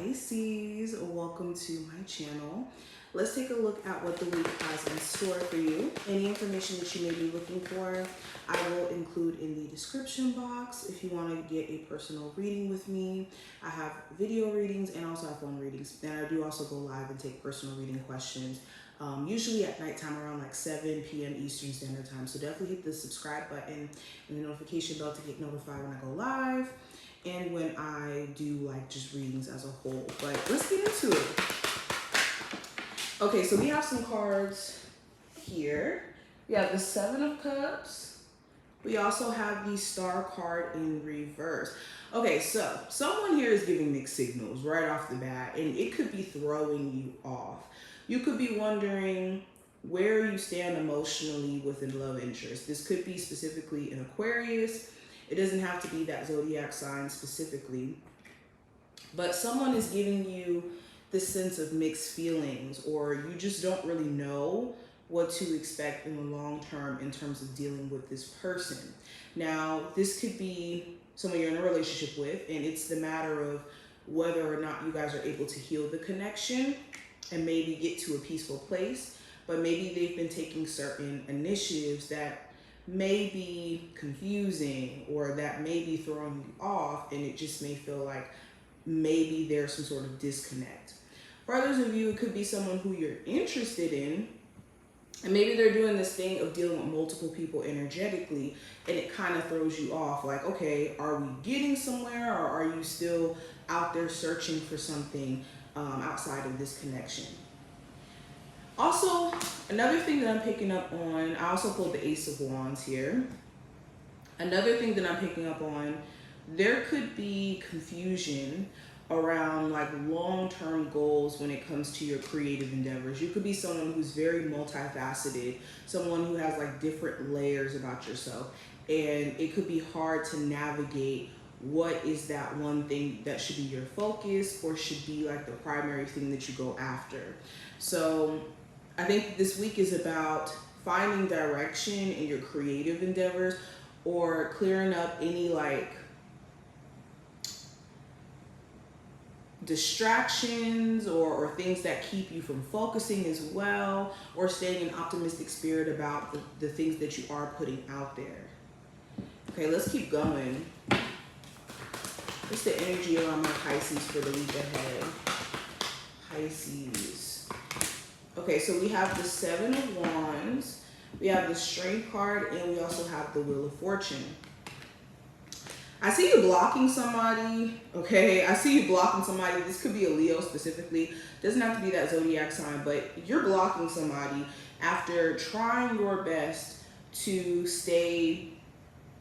Pisces, welcome to my channel. Let's take a look at what the week has in store for you. Any information that you may be looking for, I will include in the description box. If you want to get a personal reading with me, I have video readings and also have phone readings. And I do also go live and take personal reading questions, usually at nighttime around like 7 p.m. Eastern Standard Time. So definitely hit the subscribe button and the notification bell to get notified when I go live and when I do like just readings as a whole. But let's get into it. Okay, so we have some cards here. We have the Seven of Cups. We also have the Star card in reverse. Okay, so someone here is giving mixed signals right off the bat, and it could be throwing you off. You could be wondering where you stand emotionally within love interest. This could be specifically an Aquarius. It doesn't have to be that zodiac sign specifically, but someone is giving you this sense of mixed feelings, or you just don't really know what to expect in the long term in terms of dealing with this person. Now, this could be someone you're in a relationship with, and it's the matter of whether or not you guys are able to heal the connection and maybe get to a peaceful place. But maybe they've been taking certain initiatives that may be confusing or that may be throwing you off, and it just may feel like maybe there's some sort of disconnect. For others of you, it could be someone who you're interested in, and maybe they're doing this thing of dealing with multiple people energetically, and it kind of throws you off. Like, okay, are we getting somewhere, or are you still out there searching for something outside of this connection? Also, another thing that I'm picking up on, I also pulled the Ace of Wands here. Another thing that I'm picking up on, there could be confusion around like long-term goals when it comes to your creative endeavors. You could be someone who's very multifaceted, someone who has like different layers about yourself, and it could be hard to navigate what is that one thing that should be your focus or should be like the primary thing that you go after. So I think this week is about finding direction in your creative endeavors, or clearing up any like distractions or things that keep you from focusing as well, or staying in optimistic spirit about the things that you are putting out there. Okay, let's keep going. What's the energy around my Pisces for the week ahead? Pisces. Okay, so we have the Seven of Wands, we have the Strength card, and we also have the Wheel of Fortune. I see you blocking somebody, okay? I see you blocking somebody. This could be a Leo specifically. Doesn't have to be that zodiac sign, but you're blocking somebody after trying your best to stay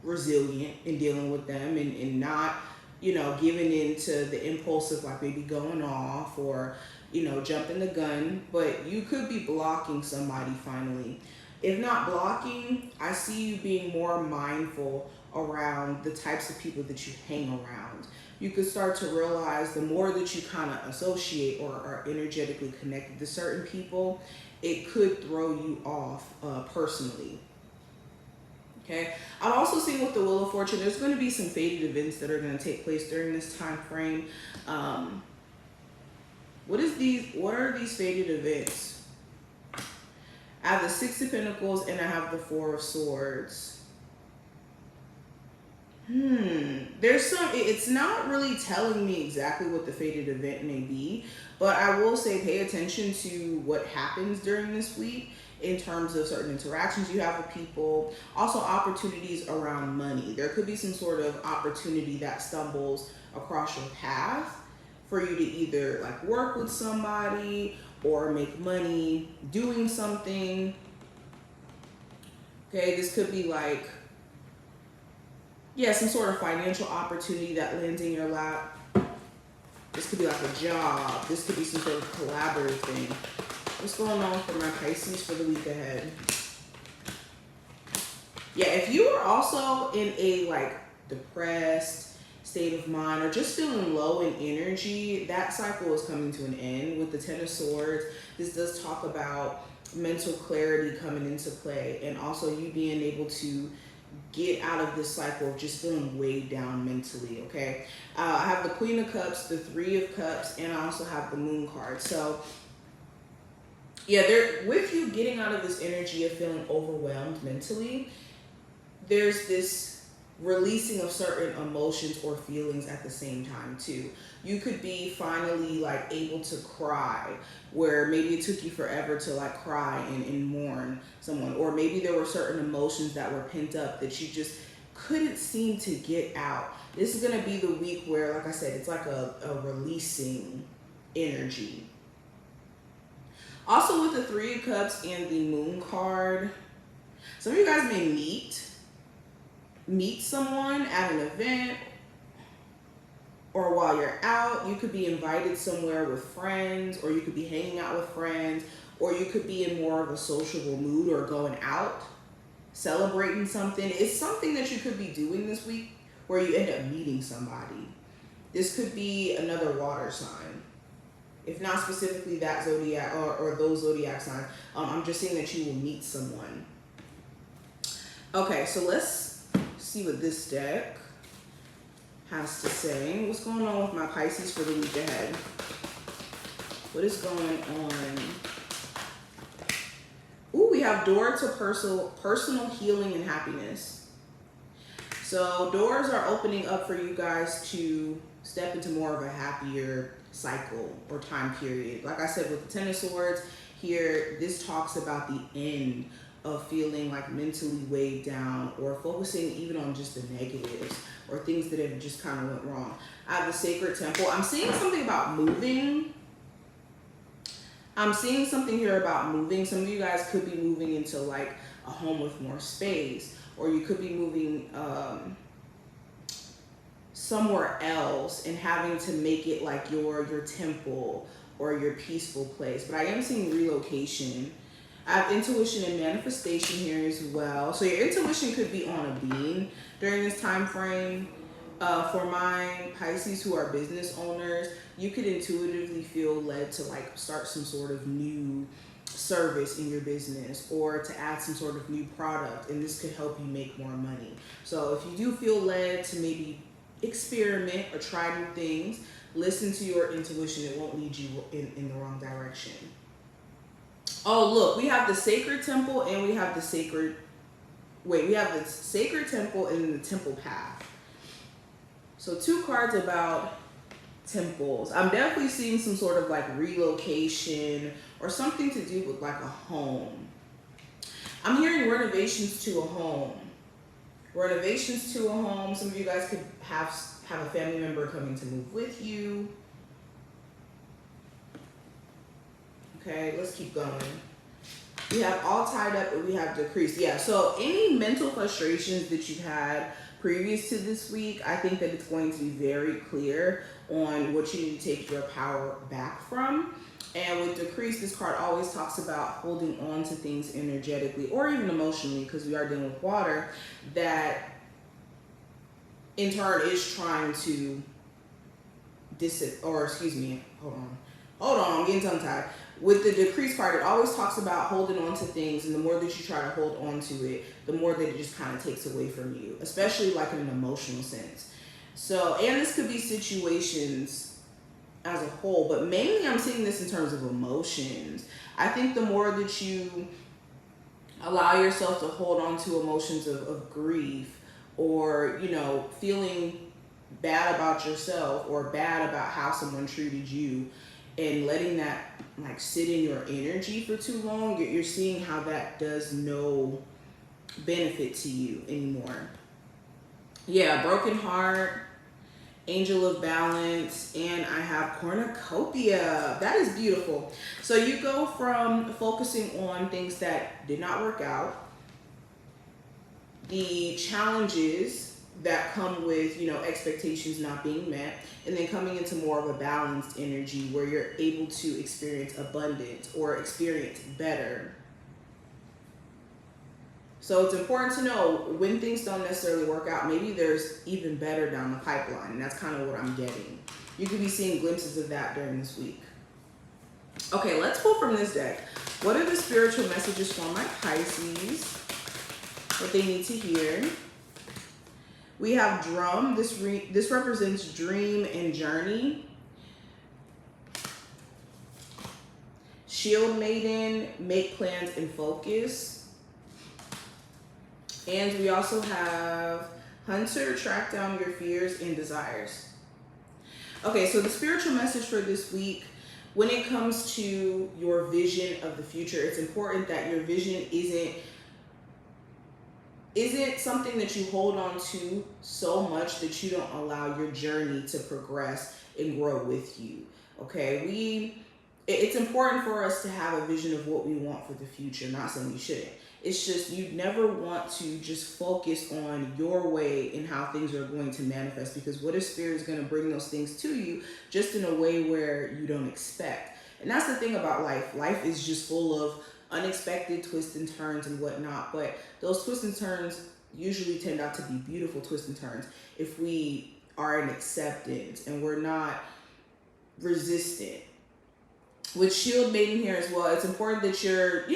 resilient in dealing with them and not, you know, giving in to the impulse of like maybe going off or, you know, jumping the gun. But you could be blocking somebody finally. If not blocking, I see you being more mindful around the types of people that you hang around. You could start to realize the more that you kind of associate or are energetically connected to certain people, it could throw you off personally. Okay, I'm also seeing with the Wheel of Fortune, there's going to be some fated events that are going to take place during this time frame. What are these fated events? I have the Six of Pentacles and I have the Four of Swords. It's not really telling me exactly what the fated event may be, but I will say pay attention to what happens during this week in terms of certain interactions you have with people. Also opportunities around money. There could be some sort of opportunity that stumbles across your path for you to either like work with somebody or make money doing something. Okay, this could be like, yeah, some sort of financial opportunity that lands in your lap. This could be like a job. This could be some sort of collaborative thing. What's going on for my Pisces for the week ahead? Yeah, if you are also in a like depressed state of mind or just feeling low in energy, that cycle is coming to an end with the Ten of Swords. This does talk about mental clarity coming into play, and also you being able to get out of this cycle of just feeling weighed down mentally, okay? I have the Queen of Cups, the Three of Cups, and I also have the Moon card. So yeah, with you getting out of this energy of feeling overwhelmed mentally, there's this releasing of certain emotions or feelings at the same time too. You could be finally like able to cry, where maybe it took you forever to like cry and mourn someone, or maybe there were certain emotions that were pent up that you just couldn't seem to get out. This is going to be the week where, like I said, it's like a releasing energy. Also with the Three of Cups and the Moon card, some of you guys may meet someone at an event, or while you're out. You could be invited somewhere with friends, or you could be hanging out with friends, or you could be in more of a sociable mood or going out, celebrating something. It's something that you could be doing this week where you end up meeting somebody. This could be another water sign. If not specifically that zodiac or those zodiac signs, I'm just saying that you will meet someone. Okay, so let's see what this deck has to say. What's going on with my Pisces for the week ahead? What is going on? Ooh, we have door to personal healing and happiness. So doors are opening up for you guys to step into more of a happier cycle or time period. Like I said, with the Ten of Swords here, this talks about the end of feeling like mentally weighed down, or focusing even on just the negatives or things that have just kind of went wrong. I have the Sacred Temple. I'm seeing something about moving. I'm seeing something here about moving. Some of you guys could be moving into like a home with more space, or you could be moving somewhere else and having to make it like your temple or your peaceful place. But I am seeing relocation. I have intuition and manifestation here as well. So your intuition could be on a beam during this time frame. For my Pisces who are business owners, you could intuitively feel led to like start some sort of new service in your business, or to add some sort of new product, and this could help you make more money. So if you do feel led to maybe experiment or try new things, listen to your intuition. It won't lead you in the wrong direction. Oh, look, we have the Sacred Temple and we have the Sacred Temple and then the Temple Path. So two cards about temples. I'm definitely seeing some sort of like relocation or something to do with like a home. I'm hearing renovations to a home. Renovations to a home. Some of you guys could have a family member coming to move with you. Okay, let's keep going. We have all tied up and we have decreased. Yeah, so any mental frustrations that you've had previous to this week, I think that it's going to be very clear on what you need to take your power back from. And with decrease, this card always talks about holding on to things energetically or even emotionally, because we are dealing with water, that in turn is trying to hold on, I'm getting tongue tied. With the decrease card, it always talks about holding on to things, and the more that you try to hold on to it, the more that it just kind of takes away from you, especially like in an emotional sense. So, and this could be situations as a whole, but mainly I'm seeing this in terms of emotions. I think the more that you allow yourself to hold on to emotions of grief, or, you know, feeling bad about yourself or bad about how someone treated you, and letting that like sit in your energy for too long, you're seeing how that does no benefit to you anymore. Yeah, broken heart, angel of balance, and I have cornucopia. That is beautiful. So you go from focusing on things that did not work out, the challenges that come with, you know, expectations not being met, and then coming into more of a balanced energy where you're able to experience abundance or experience better. So it's important to know when things don't necessarily work out, maybe there's even better down the pipeline, and that's kind of what I'm getting. You could be seeing glimpses of that during this week. Okay, let's pull from this deck. What are the spiritual messages for my Pisces what they need to hear. We have drum. This represents dream and journey. Shield maiden, make plans and focus. And we also have hunter, track down your fears and desires. Okay, so the spiritual message for this week, when it comes to your vision of the future, it's important that your vision isn't something that you hold on to so much that you don't allow your journey to progress and grow with you. Okay, it's important for us to have a vision of what we want for the future, not saying you shouldn't. It's just you never want to just focus on your way and how things are going to manifest, because what if spirit is going to bring those things to you just in a way where you don't expect. And that's the thing about life. Life is just full of unexpected twists and turns and whatnot, but those twists and turns usually tend out to be beautiful twists and turns if we are in acceptance and we're not resistant. With shield maiden here as well, it's important that you're,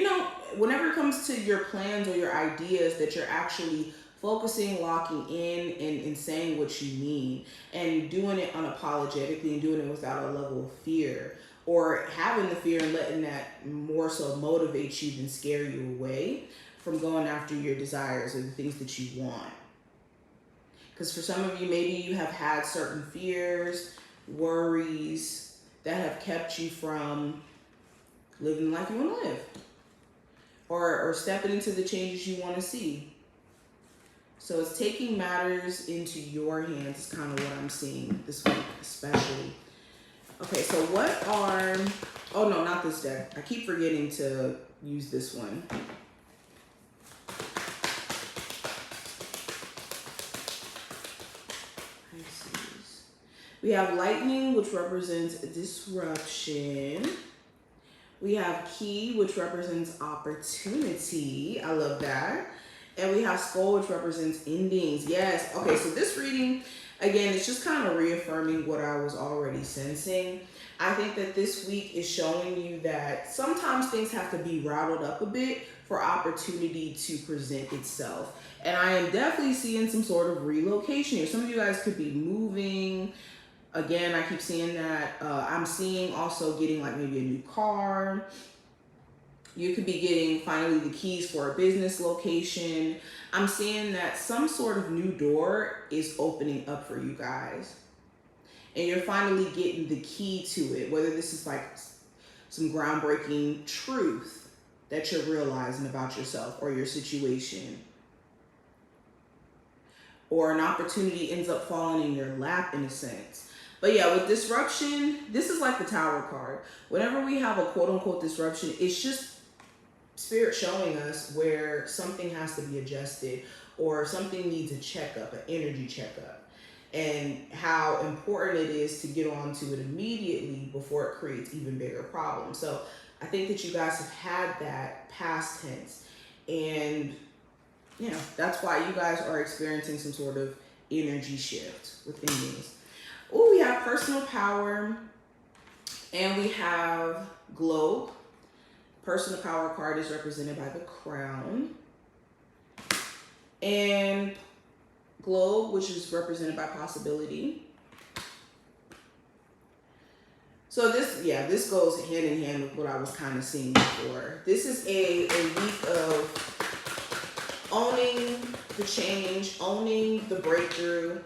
whenever it comes to your plans or your ideas, that you're actually focusing, locking in, and saying what you mean, and doing it unapologetically and doing it without a level of fear, or having the fear and letting that more so motivate you than scare you away from going after your desires or the things that you want. Because for some of you, maybe you have had certain fears, worries that have kept you from living the life you want to live, or stepping into the changes you want to see. So it's taking matters into your hands is kind of what I'm seeing this week, especially. Okay, so oh no, not this deck. I keep forgetting to use this one. Pisces. We have lightning, which represents disruption. We have key, which represents opportunity. I love that. And we have skull, which represents endings. Yes. Okay, so this reading, again, it's just kind of reaffirming what I was already sensing. I think that this week is showing you that sometimes things have to be rattled up a bit for opportunity to present itself. And I am definitely seeing some sort of relocation here. Some of you guys could be moving. Again, I keep seeing that. I'm seeing also getting like maybe a new car. You could be getting finally the keys for a business location. I'm seeing that some sort of new door is opening up for you guys. And you're finally getting the key to it, whether this is like some groundbreaking truth that you're realizing about yourself or your situation. Or an opportunity ends up falling in your lap in a sense. But yeah, with disruption, this is like the Tower card. Whenever we have a quote unquote disruption, it's just spirit showing us where something has to be adjusted or something needs a checkup, an energy checkup, and how important it is to get onto it immediately before it creates even bigger problems. So I think that you guys have had that past tense, and that's why you guys are experiencing some sort of energy shift with endings. Oh, we have personal power, and we have globe. Personal power card is represented by the crown, and globe, which is represented by possibility. So this goes hand in hand with what I was kind of seeing before. This is a week of owning the change, owning the breakthrough,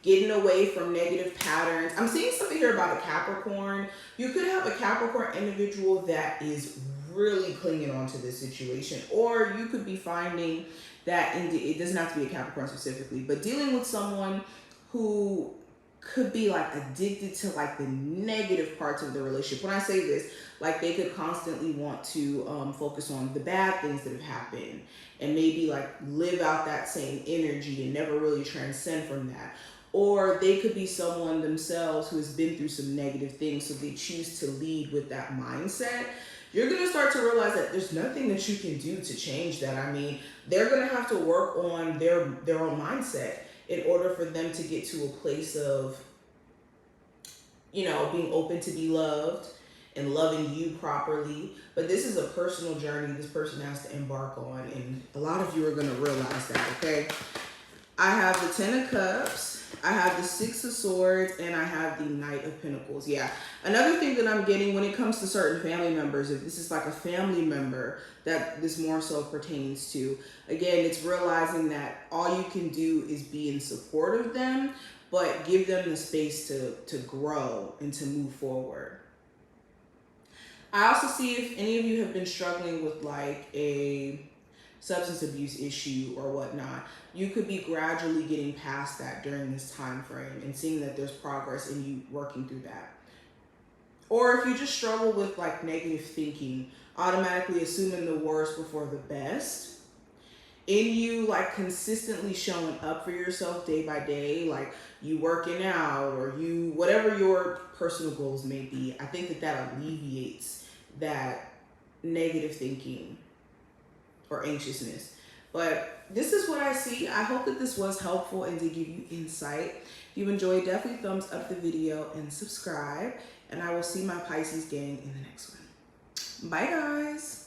getting away from negative patterns. I'm seeing something here about a Capricorn. You could have a Capricorn individual that is really clinging on to this situation, or you could be finding that it doesn't have to be a Capricorn specifically, but dealing with someone who could be like addicted to like the negative parts of the relationship. When I say this, like they could constantly want to focus on the bad things that have happened and maybe like live out that same energy and never really transcend from that. Or they could be someone themselves who has been through some negative things, so they choose to lead with that mindset. You're going to start to realize that there's nothing that you can do to change that. I mean, they're going to have to work on their own mindset in order for them to get to a place of, being open to be loved and loving you properly. But this is a personal journey this person has to embark on, and a lot of you are going to realize that, okay? I have the 10 of Cups, I have the 6 of Swords, and I have the Knight of Pentacles. Yeah, another thing that I'm getting when it comes to certain family members, if this is like a family member that this more so pertains to, again, it's realizing that all you can do is be in support of them, but give them the space to grow and to move forward. I also see if any of you have been struggling with like a substance abuse issue or whatnot, you could be gradually getting past that during this time frame and seeing that there's progress in you working through that. Or if you just struggle with like negative thinking, automatically assuming the worst before the best, in you like consistently showing up for yourself day by day, like you working out or you, whatever your personal goals may be, I think that that alleviates that negative thinking or anxiousness. But this is what I see. I hope that this was helpful and to give you insight. If you enjoyed, definitely thumbs up the video and subscribe. And I will see my Pisces gang in the next one. Bye, guys.